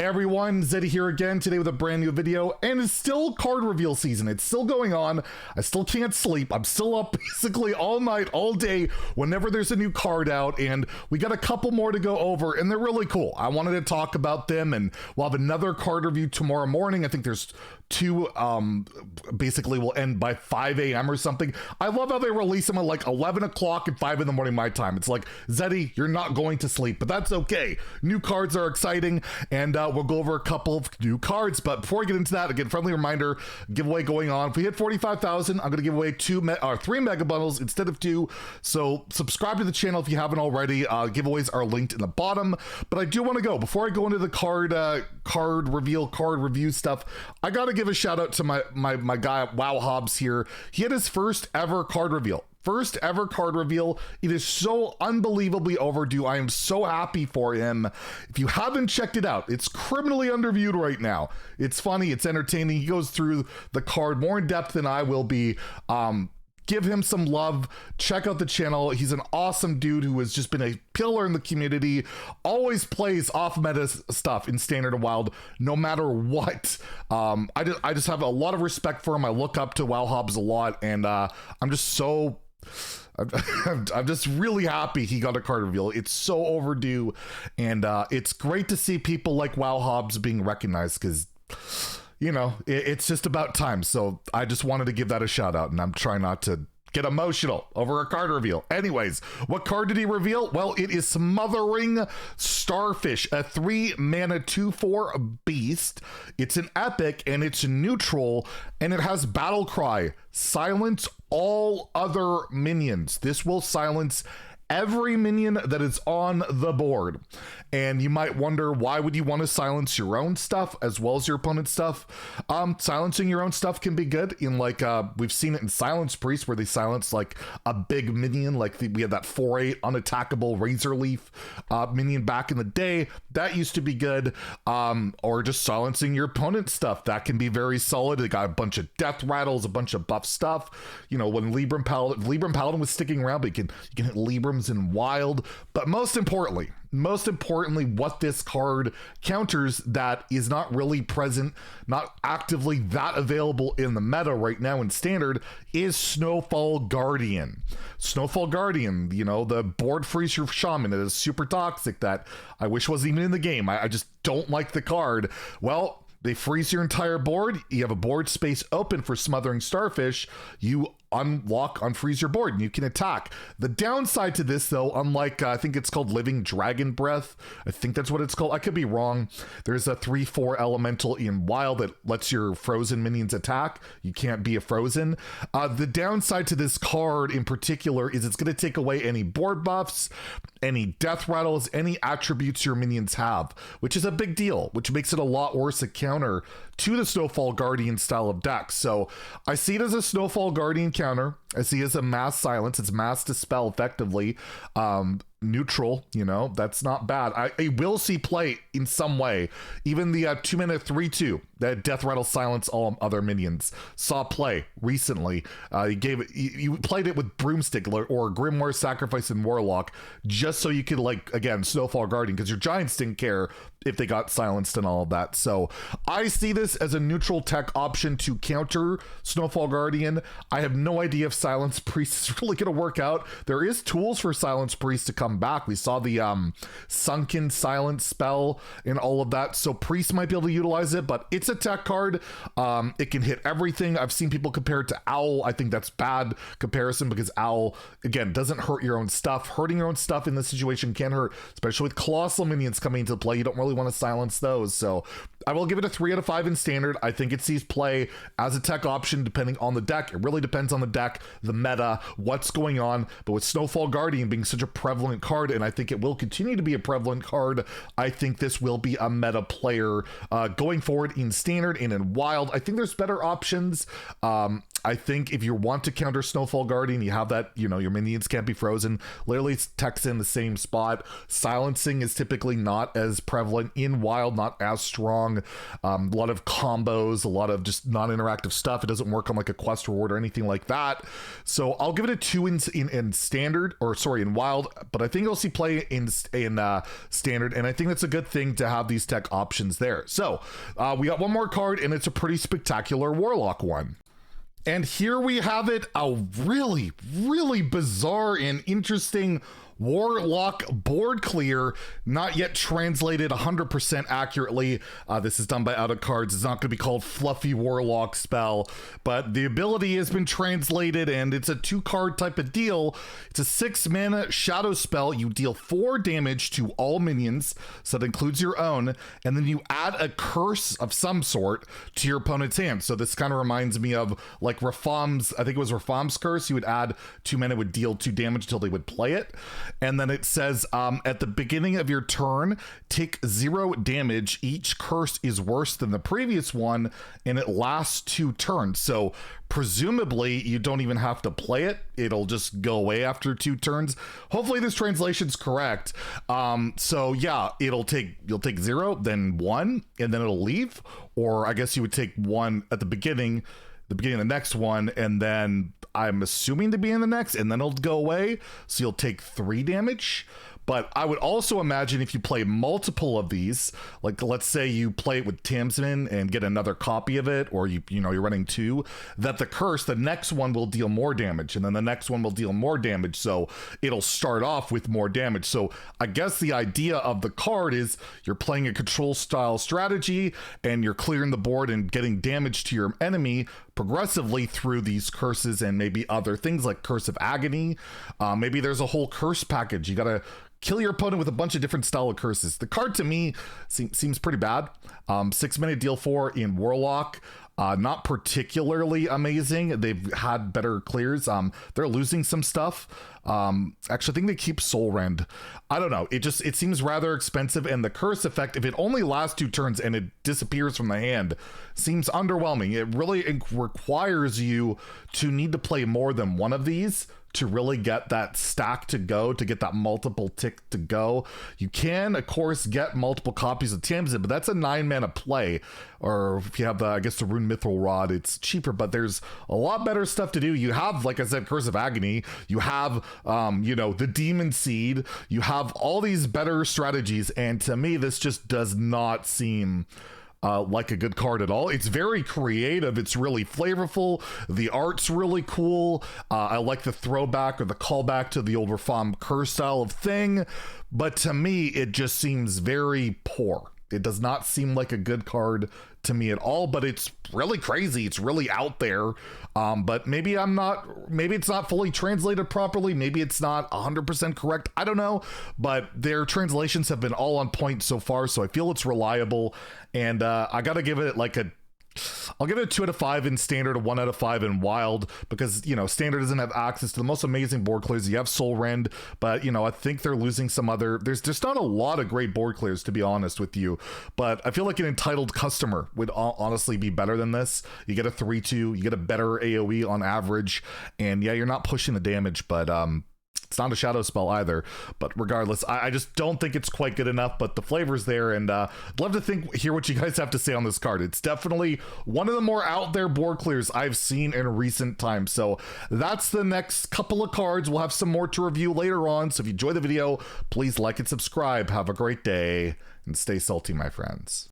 Hey everyone, Zeddy here again today with a brand new video, and it's still card reveal season. It's still going on. I still can't sleep. I'm still up basically all night, all day, whenever there's a new card out, and we got a couple more to go over, and they're really cool. I wanted to talk about them, and we'll have another card review tomorrow morning. I think there's two, basically will end by 5 a.m. or something. I love how they release them at like 11 o'clock and 5 in the morning my time. It's like, Zeddy, you're not going to sleep, but that's okay. New cards are exciting, and we'll go over a couple of new cards. But before we get into that, again, friendly reminder, giveaway going on. If we hit 45,000, I'm going to give away 3 mega bundles instead of 2. So subscribe to the channel if you haven't already. Giveaways are linked in the bottom. But I do want to go, before I go into the card review stuff, I got to give a shout out to my guy Wow Hobbs here. He had his first ever card reveal. First ever card reveal. It is so unbelievably overdue. I am so happy for him. If you haven't checked it out, it's criminally underviewed right now. It's funny, it's entertaining. He goes through the card more in depth than I will be. Give him some love. Check out the channel. He's an awesome dude who has just been a pillar in the community. Always plays off meta stuff in Standard and Wild, no matter what. I just have a lot of respect for him. I look up to Wow Hobbs a lot, and I'm just so... I'm just really happy he got a card reveal. It's so overdue, and it's great to see people like Wow Hobbs being recognized, because you know, it's just about time. So I just wanted to give that a shout out, and I'm trying not to get emotional over a card reveal. Anyways, what card did he reveal? Well, it is Smothering Starfish, a 3-mana 2/4 beast. It's an epic, and it's neutral, and it has Battle Cry. Silence all other minions. This will silence every minion that is on the board. And you might wonder, why would you want to silence your own stuff as well as your opponent's stuff? Silencing your own stuff can be good in, like, we've seen it in Silence Priest, where they silence like a big minion, like we had that 4/8 unattackable Razor Leaf minion back in the day. That used to be good. Or just silencing your opponent's stuff. That can be very solid. They got a bunch of death rattles, a bunch of buff stuff. You know, when Libram Paladin was sticking around, but you can hit Librams in Wild. But most importantly, what this card counters that is not really present, not actively that available in the meta right now in Standard, is Snowfall Guardian. Snowfall Guardian, you know, the board freezer shaman that is super toxic that I wish wasn't even in the game. I just don't like the card. Well, they freeze your entire board. You have a board space open for Smothering Starfish. You unfreeze your board and you can attack. The downside to this, though, unlike I think it's called Living Dragon Breath, I think that's what it's called, I could be wrong, there's a 3/4 elemental in Wild that lets your frozen minions attack. You can't be a frozen. The downside to this card in particular is it's going to take away any board buffs, any death rattles, any attributes your minions have, which is a big deal, which makes it a lot worse a counter to the Snowfall Guardian style of deck. So I see it as a Snowfall Guardian counter. I see it as a mass silence. It's mass dispel effectively. Neutral, you know, that's not bad. I will see play in some way. Even the 2-mana 3/2 that death rattle silence all other minions saw play recently. You played it with Broomstick or Grimoire Sacrifice and Warlock just so you could, like, again, Snowfall Guardian, because your giants didn't care if they got silenced and all of that. So I see this as a neutral tech option to counter Snowfall Guardian. I have no idea if Silence Priest is really going to work out. There is tools for Silence Priest to come back. We saw the Sunken Silence spell and all of that, so Priest might be able to utilize it, but it's a tech card. It can hit everything. I've seen people compare it to Owl. I think that's bad comparison, because Owl, again, doesn't hurt your own stuff. Hurting your own stuff in this situation can hurt, especially with Colossal minions coming into play. You don't really want to silence those, so I will give it a 3 out of 5 in Standard. I think it sees play as a tech option depending on the deck. It really depends on the deck, the meta, what's going on. But with Snowfall Guardian being such a prevalent card, and I think it will continue to be a prevalent card, I think this will be a meta player going forward in Standard and in Wild. I think there's better options. I think if you want to counter Snowfall Guardian, you have that, you know, your minions can't be frozen. Literally text in the same spot. Silencing is typically not as prevalent in Wild, not as strong. A lot of combos, a lot of just non-interactive stuff. It doesn't work on like a quest reward or anything like that. So I'll give it a 2 in standard, or sorry, in Wild, but I think you'll see play in standard, and I think that's a good thing to have these tech options there. So we got one more card, and it's a pretty spectacular Warlock one. And here we have it, a really, really bizarre and interesting Warlock board clear, not yet translated 100% accurately. This is done by Out of Cards. It's not going to be called Fluffy Warlock spell, but the ability has been translated, and it's a 2-card type of deal. It's a 6-mana shadow spell. You deal 4 damage to all minions, so that includes your own, and then you add a curse of some sort to your opponent's hand. So this kind of reminds me of like Rafam's, I think it was Rafam's curse. You would add 2 mana, would deal 2 damage until they would play it. And then it says, at the beginning of your turn, take 0 damage. Each curse is worse than the previous one, and it lasts 2 turns. So presumably you don't even have to play it. It'll just go away after 2 turns. Hopefully this translation's correct. So yeah, you'll take 0, then 1, and then it'll leave. Or I guess you would take 1 at the beginning of the next one, and then I'm assuming to be in the next, and then it'll go away, so you'll take 3 damage. But I would also imagine if you play multiple of these, like let's say you play it with Tamsman and get another copy of it, or you're running 2, that the curse, the next one will deal more damage, and then the next one will deal more damage, so it'll start off with more damage. So I guess the idea of the card is you're playing a control style strategy, and you're clearing the board and getting damage to your enemy progressively through these curses and maybe other things like Curse of Agony. Maybe there's a whole curse package. You gotta kill your opponent with a bunch of different style of curses. The card to me seems pretty bad. 6 mana, deal 4 in Warlock. Not particularly amazing. They've had better clears. They're losing some stuff. Actually, I think they keep Soul Rend. I don't know. It seems rather expensive, and the curse effect, if it only lasts 2 turns and it disappears from the hand, seems underwhelming. It really requires you to need to play more than one of these to really get that stack to go, to get that multiple tick to go. You can, of course, get multiple copies of Tamsin, but that's a 9 mana play. Or if you have, I guess, the Rune Mithril Rod, it's cheaper, but there's a lot better stuff to do. You have, like I said, Curse of Agony. You have, the Demon Seed. You have all these better strategies, and to me, this just does not seem like a good card at all. It's very creative. It's really flavorful. The art's really cool. I like the throwback or the callback to the old Rafam curse style of thing, but to me, it just seems very poor. It does not seem like a good card to me at all, but it's really crazy. It's really out there. But maybe it's not fully translated properly. Maybe it's not 100% correct. I don't know, but their translations have been all on point so far. So I feel it's reliable, and I got to give it I'll give it a 2 out of 5 in standard, a 1 out of 5 in Wild, because, standard doesn't have access to the most amazing board clears. You have Soul Rend, but, I think they're losing some other, there's just not a lot of great board clears, to be honest with you, but I feel like an entitled customer would honestly be better than this. You get a 3-2, you get a better AoE on average, and yeah, you're not pushing the damage, but, it's not a shadow spell either, but regardless, I just don't think it's quite good enough, but the flavor's there, and I'd love to hear what you guys have to say on this card. It's definitely one of the more out there board clears I've seen in recent times. So that's the next couple of cards. We'll have some more to review later on, so if you enjoy the video, please like and subscribe. Have a great day, and stay salty, my friends.